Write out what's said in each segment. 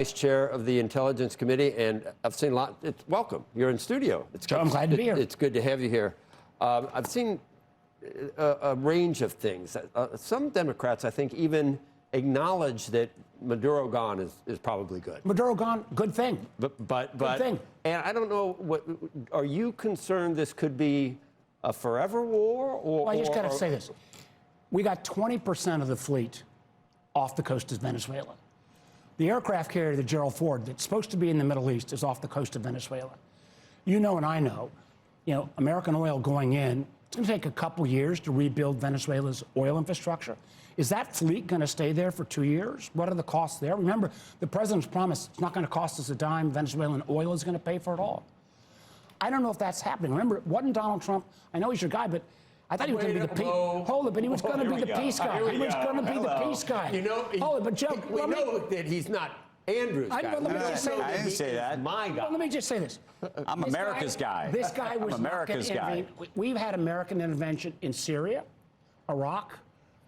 Vice Chair of the Intelligence Committee, and I've seen a lot. Welcome. You're in studio. I'm glad to be here. It's good to have you here. I've seen a range of things. Some Democrats, I think, even acknowledge that Maduro gone is probably good. Maduro gone, good thing. Good thing. And I don't know, are you concerned this could be a forever war? Or, well, I just got to say this. We got 20% of the fleet off the coast of Venezuela. The aircraft carrier, the Gerald Ford, that's supposed to be in the Middle East, is off the coast of Venezuela. You know and I know, American oil going in, it's going to take a couple years to rebuild Venezuela's oil infrastructure. Is that fleet going to stay there for 2 years? What are the costs there? Remember, the president's promised it's not going to cost us a dime. Venezuelan oil is going to pay for it all. I don't know if that's happening. Remember, it wasn't Donald Trump. I know he's your guy, but I thought he was going to be the peace. Hold it, but he was going to be the peace guy. He was going to be the peace guy. Hold it, but Joe, we know that he's not Andrew's guy. Let me just say I didn't say that. My guy. Well, let me just say this. I'm America's guy. This guy was America's guy. We've had American intervention in Syria, Iraq,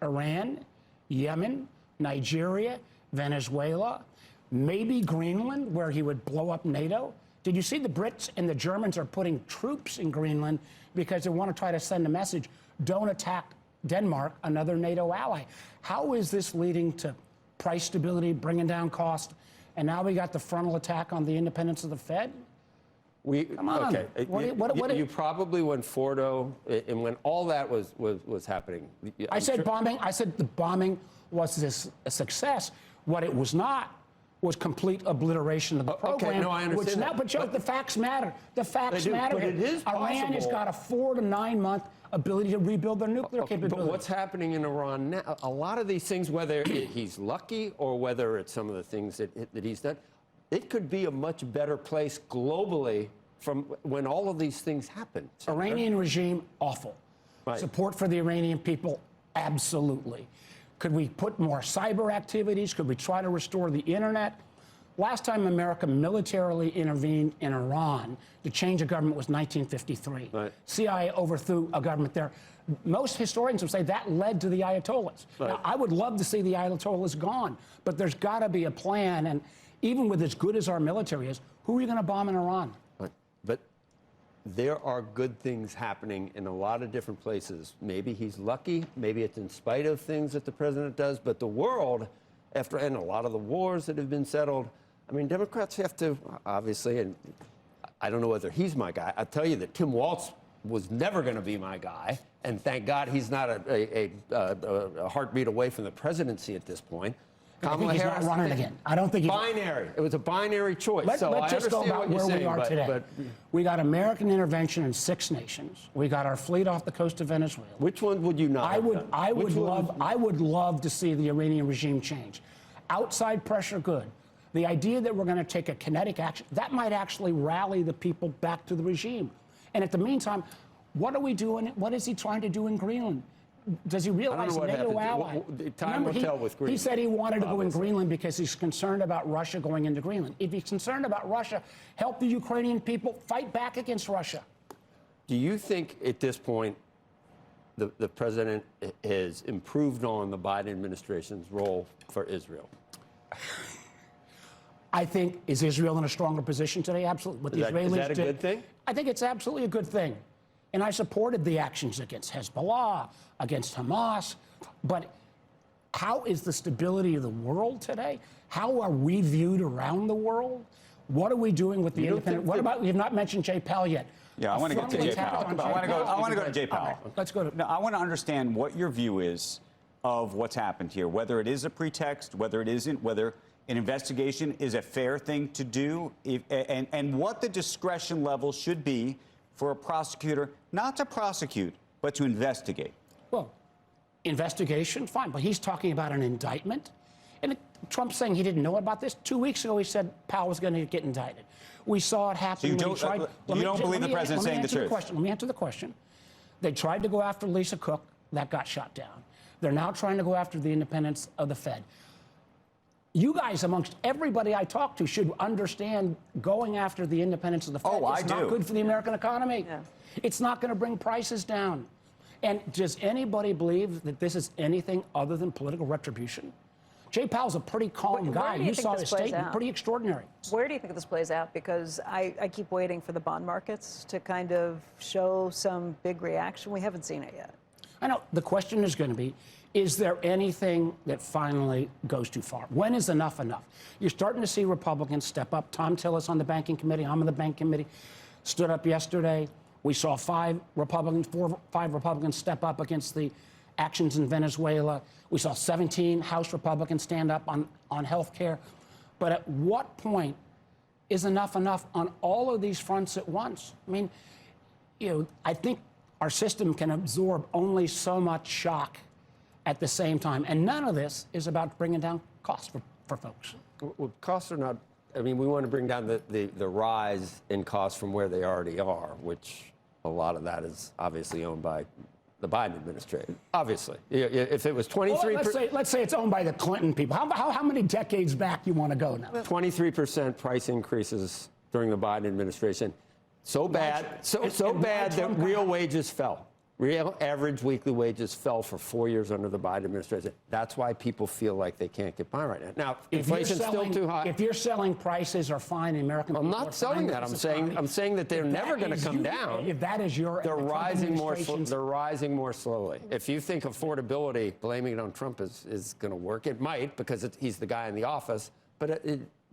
Iran, Yemen, Nigeria, Venezuela, maybe Greenland, where he would blow up NATO. Did you see the Brits and the Germans are putting troops in Greenland because they want to try to send a message, don't attack Denmark, another NATO ally? How is this leading to price stability, bringing down cost, and now we got the frontal attack on the independence of the Fed? Come on. Okay. You probably, when Fordo and when all that was happening. I said bombing. I said the bombing was a success. What it was not was complete obliteration of the program. Okay, no, I understand that. But Joe, the facts matter. The facts matter. But it is possible. Iran has got a 4 to 9 month ability to rebuild their nuclear capability. But what's happening in Iran now, a lot of these things, whether he's lucky or whether it's some of the things that he's done, it could be a much better place globally from when all of these things happen. Iranian regime, awful. Right. Support for the Iranian people, absolutely. Could we put more cyber activities? Could we try to restore the internet? Last time America militarily intervened in Iran to change a government was 1953. Right. CIA overthrew a government there. Most historians would say that led to the Ayatollahs. Right. Now, I would love to see the Ayatollahs gone, but there's got to be a plan. And even with as good as our military is, who are you going to bomb in Iran? But there are good things happening in a lot of different places. Maybe he's lucky. Maybe it's in spite of things that the president does. But the world, and a lot of the wars that have been settled, I mean, Democrats have to, obviously, and I don't know whether he's my guy. I'll tell you that Tim Walz was never going to be my guy. And thank God he's not a heartbeat away from the presidency at this point. I think he's not running again. I don't think he's binary. It was a binary choice. Let's just go about where we are today. We got American intervention in 6 nations. We got our fleet off the coast of Venezuela. Which one would you not? I would love to see the Iranian regime change. Outside pressure, good. The idea that we're going to take a kinetic action, that might actually rally the people back to the regime. And at the meantime, what are we doing? What is he trying to do in Greenland? Does he realize NATO ally? Time will tell with Greenland. He said he wanted to go in Greenland because he's concerned about Russia going into Greenland. If he's concerned about Russia, help the Ukrainian people fight back against Russia. Do you think at this point the president has improved on the Biden administration's role for Israel? I think, is Israel in a stronger position today? Absolutely. What the Israelis is that a good thing? I think it's absolutely a good thing. And I supported the actions against Hezbollah, against Hamas. But how is the stability of the world today? How are we viewed around the world? What are we doing with the independent? What about, we have not mentioned Jay Powell yet. Yeah, I want to get to Jay Powell. I want to go to Jay Powell. Right, let's go to. Now, I want to understand what your view is of what's happened here, whether it is a pretext, whether it isn't, whether an investigation is a fair thing to do, and what the discretion level should be for a prosecutor not to prosecute, but to investigate. Well, investigation, fine, but he's talking about an indictment. And Trump's saying he didn't know about this. 2 weeks ago, he said Powell was going to get indicted. We saw it happen. So you don't believe the president's saying the truth? Let me answer the question. They tried to go after Lisa Cook. That got shot down. They're now trying to go after the independence of the Fed. You guys, amongst everybody I talk to, should understand going after the independence of the Fed. It's not good for the American economy. Yeah. It's not going to bring prices down. And does anybody believe that this is anything other than political retribution? Jay Powell's a pretty calm Where guy. do you You think saw this his plays statement, out? pretty extraordinary. Where do you think this plays out? Because I keep waiting for the bond markets to kind of show some big reaction. We haven't seen it yet. I know. The question is going to be, is there anything that finally goes too far? When is enough enough? You're starting to see Republicans step up. Tom Tillis on the banking committee, I'm on the bank committee, stood up yesterday. We saw five Republicans step up against the actions in Venezuela. We saw 17 House Republicans stand up on health care. But at what point is enough enough on all of these fronts at once? I mean, I think our system can absorb only so much shock at the same time. And none of this is about bringing down costs for folks. Well, costs are not, I mean, we want to bring down the rise in costs from where they already are, which a lot of that is obviously owned by the Biden administration. Obviously. If it was 23%. Well, let's say it's owned by the Clinton people. How many decades back you want to go now? 23% price increases during the Biden administration. So bad that real wages fell. Real average weekly wages fell for 4 years under the Biden administration. That's why people feel like they can't get by right now. Now, inflation's still too high. If you're selling prices are fine, American people I'm not selling that. I'm saying that they're never going to come down. If that is your, they're rising more. They're rising more slowly. If you think affordability, blaming it on Trump is going to work, it might because he's the guy in the office. But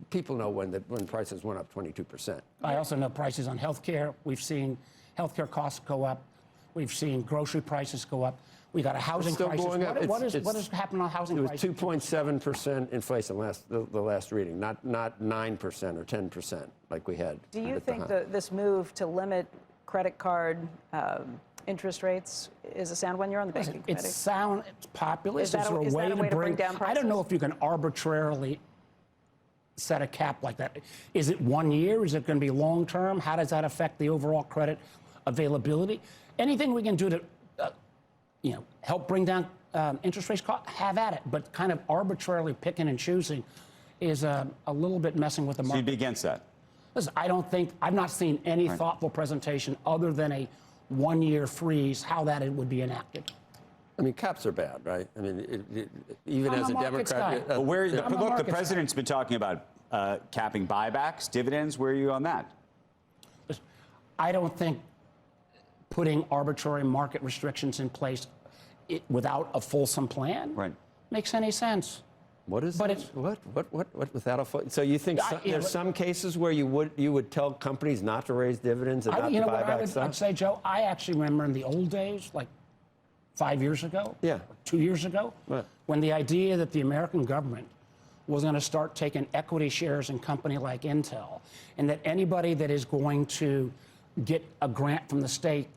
people know when prices went up 22%. I also know prices on health care. We've seen health care costs go up. We've seen grocery prices go up. We got a housing crisis. Going up. What has happened on housing prices? It was 2.7% inflation the last reading, not 9% or 10% like we had. Do you think this move to limit credit card interest rates is a sound one? You're on the banking committee. It's populist. Is that a way to bring down prices? I don't know if you can arbitrarily set a cap like that. Is it 1 year? Is it going to be long term? How does that affect the overall credit availability? Anything we can do to, help bring down interest rates, have at it. But kind of arbitrarily picking and choosing is a little bit messing with the market. So you'd be against that? Listen, I've not seen any thoughtful presentation other than a 1 year freeze, how that it would be enacted. I mean, caps are bad, right? I mean, even as a Democrat. But look, the president's been talking about capping buybacks, dividends. Where are you on that? I don't think putting arbitrary market restrictions in place without a fulsome plan makes any sense. What is it? What without a so you think there's some cases where you would tell companies not to raise dividends and not to buy back stock? I'd say, Joe, I actually remember in the old days, like 5 years ago, 2 years ago, when the idea that the American government was going to start taking equity shares in a company like Intel, and that anybody that is going to get a grant from the state,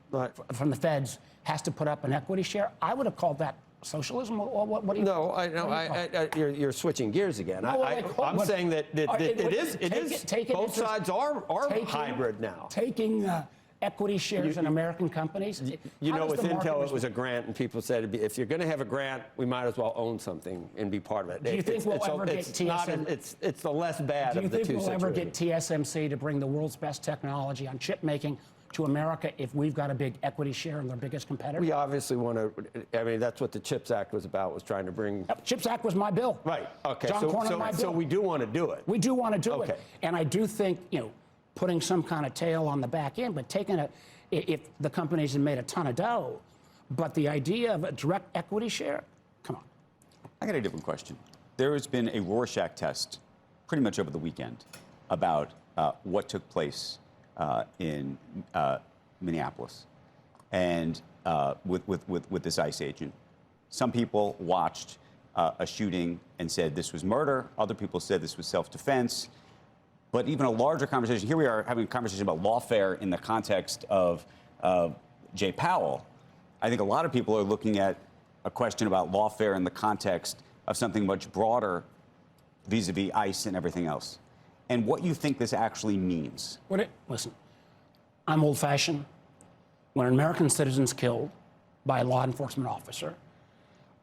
from the feds, has to put up an equity share, I would have called that socialism. What do you? No, you're switching gears again. I'm saying that it is. Both sides are hybrid now. Taking equity shares in American companies. You know, with Intel, it was a grant, and people said, if you're going to have a grant, we might as well own something and be part of it. Do you think we'll ever get TSMC? It's the less bad of the two situations. Do you think we'll ever get TSMC to bring the world's best technology on chip making to America if we've got a big equity share in their biggest competitor? We obviously want to. I mean, that's what the CHIPS Act was about, was trying to bring. CHIPS Act was my bill. Right. Okay. John Cornyn, my bill. So we do want to do it. We do want to do it. And I do think, putting some kind of tail on the back end, but if the companies have made a ton of dough, but the idea of a direct equity share, come on. I got a different question. There has been a Rorschach test pretty much over the weekend about what took place in Minneapolis and with this ICE agent. Some people watched a shooting and said this was murder. Other people said this was self-defense. But even a larger conversation, here we are having a conversation about lawfare in the context of Jay Powell. I think a lot of people are looking at a question about lawfare in the context of something much broader vis-a-vis ICE and everything else. And what you think this actually means. Listen, I'm old-fashioned. When an American citizen's killed by a law enforcement officer,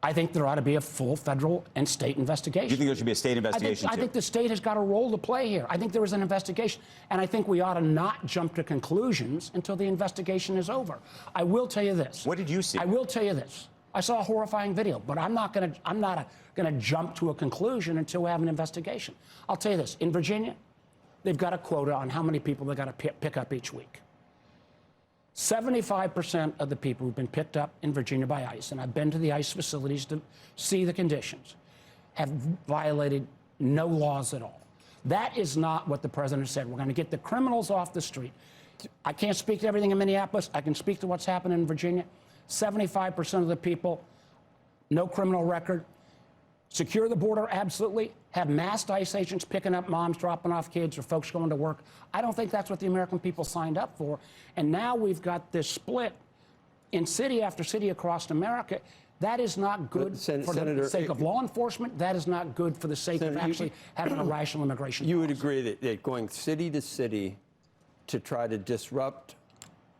I think there ought to be a full federal and state investigation. Do you think there should be a state investigation, I think the state has got a role to play here. I think there is an investigation. And I think we ought to not jump to conclusions until the investigation is over. I will tell you this. What did you see? I will tell you this. I saw a horrifying video, but I'm not going to jump to a conclusion until we have an investigation. I'll tell you this: in Virginia, they've got a quota on how many people they got to pick up each week. 75% of the people who've been picked up in Virginia by ICE, and I've been to the ICE facilities to see the conditions, have violated no laws at all. That is not what the president said. We're going to get the criminals off the street. I can't speak to everything in Minneapolis. I can speak to what's happening in Virginia. 75% of the people, no criminal record. Secure the border, absolutely. Have masked ICE agents picking up moms, dropping off kids, or folks going to work. I don't think that's what the American people signed up for. And now we've got this split in city after city across America. That is not good for the sake of law enforcement. That is not good for the sake of actually having a rational immigration You policy. would agree that going city to city to try to disrupt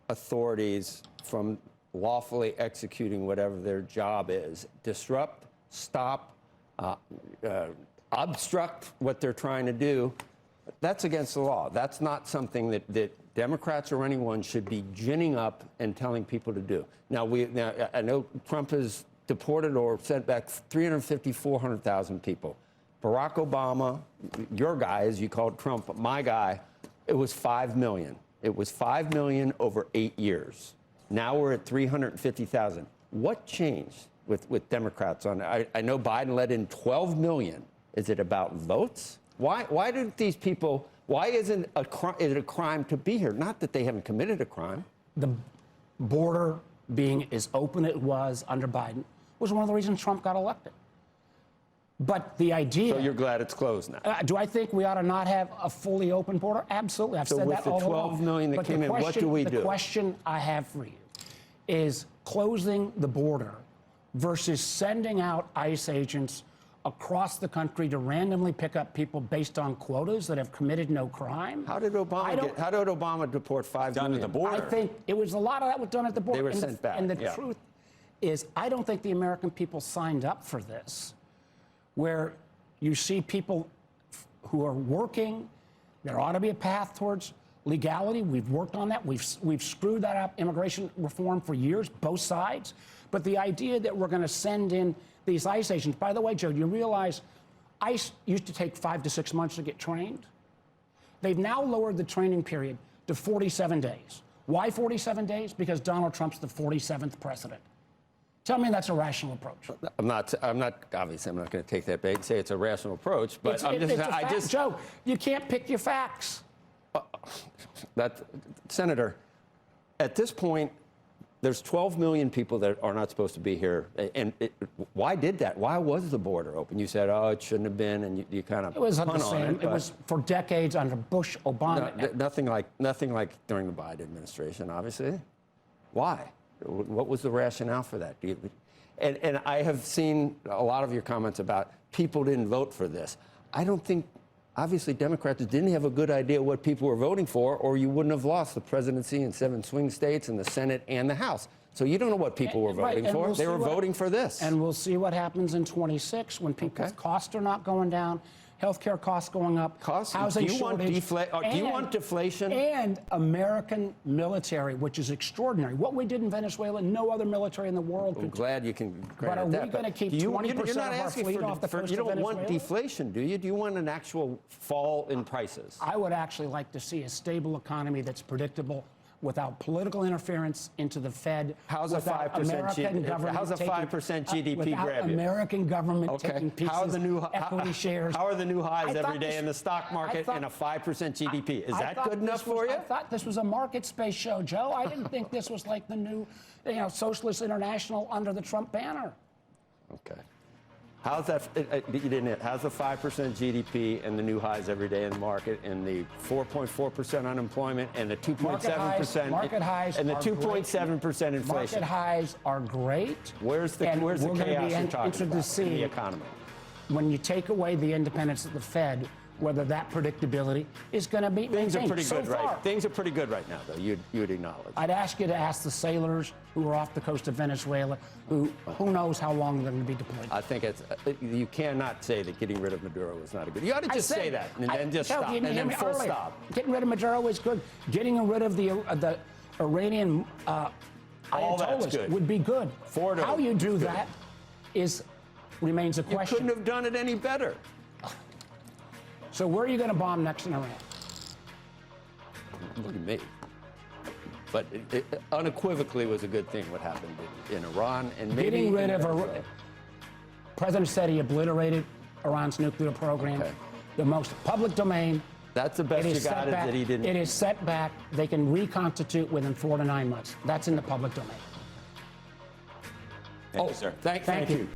authorities from lawfully executing whatever their job is, disrupt, stop, obstruct what they're trying to do, that's against the law. That's not something that Democrats or anyone should be ginning up and telling people to do. Now, I know Trump has deported or sent back 350, 400,000 people. Barack Obama, your guy, as you called Trump, my guy, it was 5 million. It was 5 million over 8 years. Now we're at 350,000. What changed with Democrats on it? I know Biden let in 12 million. Is it about votes? Why did these people, why isn't it a crime to be here? Not that they haven't committed a crime. The border being as open as it was under Biden was one of the reasons Trump got elected. But the idea... So you're glad it's closed now? Do I think we ought to not have a fully open border? Absolutely. I've said that all along. So with the 12 million that came in, what do we do? The question I have for you is closing the border versus sending out ICE agents across the country to randomly pick up people based on quotas that have committed no crime. How did Obama deport 5 million? Done at the border. I think it was a lot of that was done at the border. They were sent back. And the truth is, I don't think the American people signed up for this, where you see people who are working. There ought to be a path towards legality. We've worked on that. We've screwed that up, immigration reform, for years, both sides. But the idea that we're going to send in these ICE agents, by the way, Joe, do you realize ICE used to take 5 to 6 months to get trained? They've now lowered the training period to 47 days. Why 47 days? Because Donald Trump's the 47th president. Tell me that's a rational approach. I'm not, obviously, I'm not going to take that bait and say it's a rational approach, but Joe, you can't pick your facts. Senator, at this point, there's 12 million people that are not supposed to be here. And why did that? Why was the border open? You said, oh, it shouldn't have been, and you kind of It was pun the same. on it. It was for decades under Bush, Obama. Nothing like during the Biden administration, obviously. Why? What was the rationale for that? And I have seen a lot of your comments about people didn't vote for this. I don't think, obviously, Democrats didn't have a good idea what people were voting for, or you wouldn't have lost the presidency in 7 swing states and the Senate and the House. So you don't know what people were voting for. They were voting for this. And we'll see what happens in 26 when people's costs are not going down, healthcare costs going up, housing shortage. Do you want deflation? And American military, which is extraordinary. What we did in Venezuela, no other military in the world could. I'm glad you can But are we going to keep 20% of our fleet off the coast of Venezuela? You don't want deflation, do you? Do you want an actual fall in prices? I would actually like to see a stable economy that's predictable, without political interference into the Fed. How's a 5% GDP grab you? American government taking pieces equity shares. How are the new highs every day in the stock market and a 5% GDP? Is that good enough for you? I thought this was a market space show, Joe. I didn't think this was like the new, Socialist International under the Trump banner. Okay. How's that? How's the 5% GDP and the new highs every day in the market, and the 4.4% unemployment, and the 2.7% market highs and the 2.7% inflation? Market highs are great. Where's the chaos you're talking about in the economy? When you take away the independence of the Fed, whether that predictability is going to be maintained. Things are pretty good, right? Things are pretty good right now, though. You'd acknowledge. I'd ask you to ask the sailors who are off the coast of Venezuela, who knows how long they're going to be deployed. I think you cannot say that getting rid of Maduro is not a good. You ought to just say that and then just stop and then full stop. Getting rid of Maduro is good. Getting rid of the Iranian All that's Ayatollahs good. would be good. Fordo How you do is good. that remains a You question. couldn't have done it any better. So where are you going to bomb next in Iran? Look at me. But it unequivocally was a good thing what happened in Iran, and maybe Getting rid in of Venezuela. President said he obliterated Iran's nuclear program. Okay. The most public domain. That's the best It you is got set is back. that he didn't. It is set back. They can reconstitute within 4 to 9 months. That's in the public domain. Thank you, sir. Thank Thank you. you.